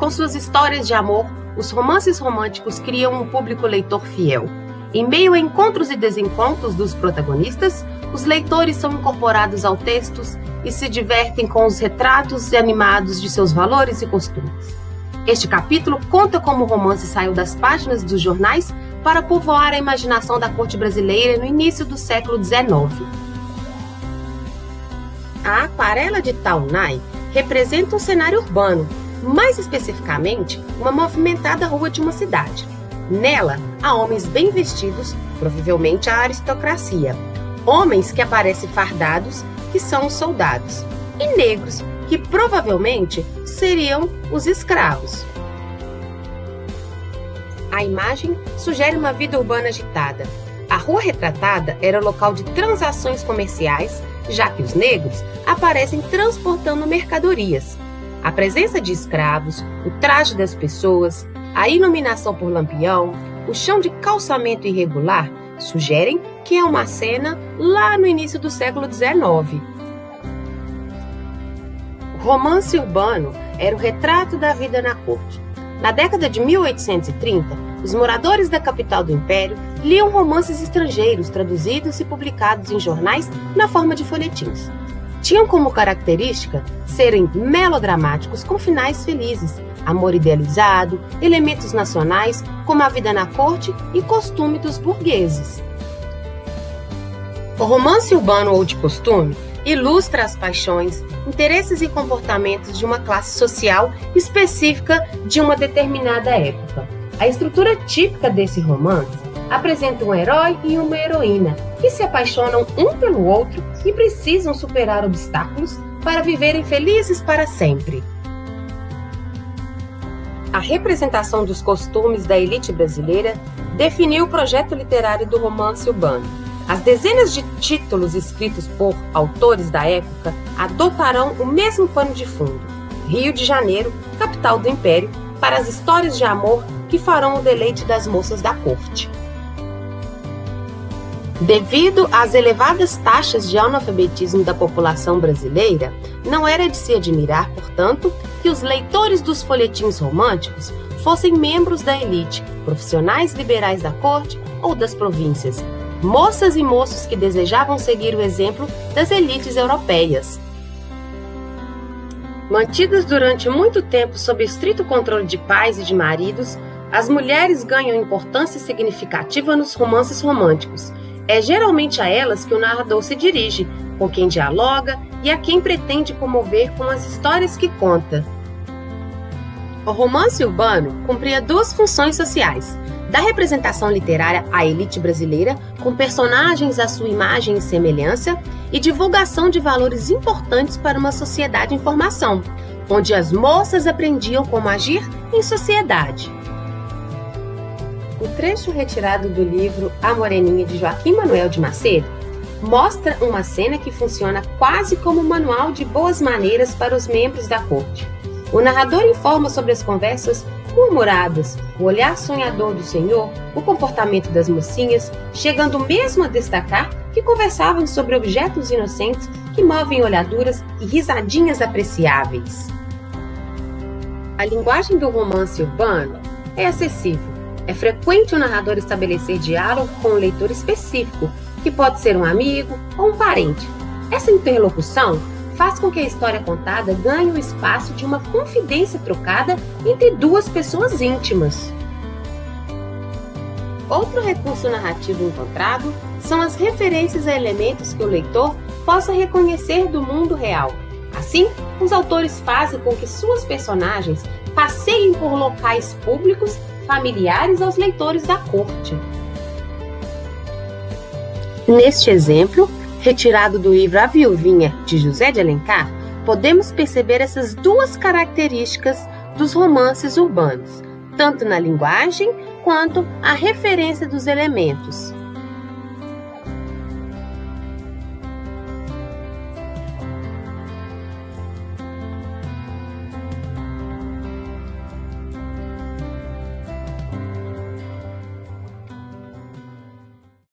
Com suas histórias de amor, os romances românticos criam um público leitor fiel. Em meio a encontros e desencontros dos protagonistas, os leitores são incorporados ao texto e se divertem com os retratos animados de seus valores e costumes. Este capítulo conta como o romance saiu das páginas dos jornais para povoar a imaginação da corte brasileira no início do século XIX. A aquarela de Taunay representa um cenário urbano, mais especificamente, uma movimentada rua de uma cidade. Nela, há homens bem vestidos, provavelmente a aristocracia, homens que aparecem fardados, que são os soldados, e negros, que provavelmente seriam os escravos. A imagem sugere uma vida urbana agitada. A rua retratada era o local de transações comerciais, já que os negros aparecem transportando mercadorias. A presença de escravos, o traje das pessoas, a iluminação por lampião, o chão de calçamento irregular sugerem que é uma cena lá no início do século XIX. O romance urbano era o retrato da vida na corte. Na década de 1830, os moradores da capital do Império liam romances estrangeiros traduzidos e publicados em jornais na forma de folhetins. Tinham como característica serem melodramáticos com finais felizes, amor idealizado, elementos nacionais como a vida na corte e costume dos burgueses. O romance urbano ou de costume ilustra as paixões, interesses e comportamentos de uma classe social específica de uma determinada época. A estrutura típica desse romance apresenta um herói e uma heroína que se apaixonam um pelo outro e precisam superar obstáculos para viverem felizes para sempre. A representação dos costumes da elite brasileira definiu o projeto literário do romance urbano. As dezenas de títulos escritos por autores da época adotarão o mesmo pano de fundo: Rio de Janeiro, capital do Império, para as histórias de amor que farão o deleite das moças da corte. Devido às elevadas taxas de analfabetismo da população brasileira, não era de se admirar, portanto, que os leitores dos folhetins românticos fossem membros da elite, profissionais liberais da corte ou das províncias, moças e moços que desejavam seguir o exemplo das elites europeias. Mantidas durante muito tempo sob estrito controle de pais e de maridos, as mulheres ganham importância significativa nos romances românticos. É geralmente a elas que o narrador se dirige, com quem dialoga e a quem pretende comover com as histórias que conta. O romance urbano cumpria duas funções sociais: da representação literária à elite brasileira, com personagens à sua imagem e semelhança, e divulgação de valores importantes para uma sociedade em formação, onde as moças aprendiam como agir em sociedade. O trecho retirado do livro A Moreninha, de Joaquim Manuel de Macedo, mostra uma cena que funciona quase como um manual de boas maneiras para os membros da corte. O narrador informa sobre as conversas murmuradas, o olhar sonhador do senhor, o comportamento das mocinhas, chegando mesmo a destacar que conversavam sobre objetos inocentes que movem olhaduras e risadinhas apreciáveis. A linguagem do romance urbano é acessível. É frequente o narrador estabelecer diálogo com um leitor específico, que pode ser um amigo ou um parente. Essa interlocução faz com que a história contada ganhe o espaço de uma confidência trocada entre duas pessoas íntimas. Outro recurso narrativo encontrado são as referências a elementos que o leitor possa reconhecer do mundo real. Assim, os autores fazem com que suas personagens passeiem por locais públicos familiares aos leitores da corte. Neste exemplo, retirado do livro A Viuvinha, de José de Alencar, podemos perceber essas duas características dos romances urbanos, tanto na linguagem quanto a referência dos elementos.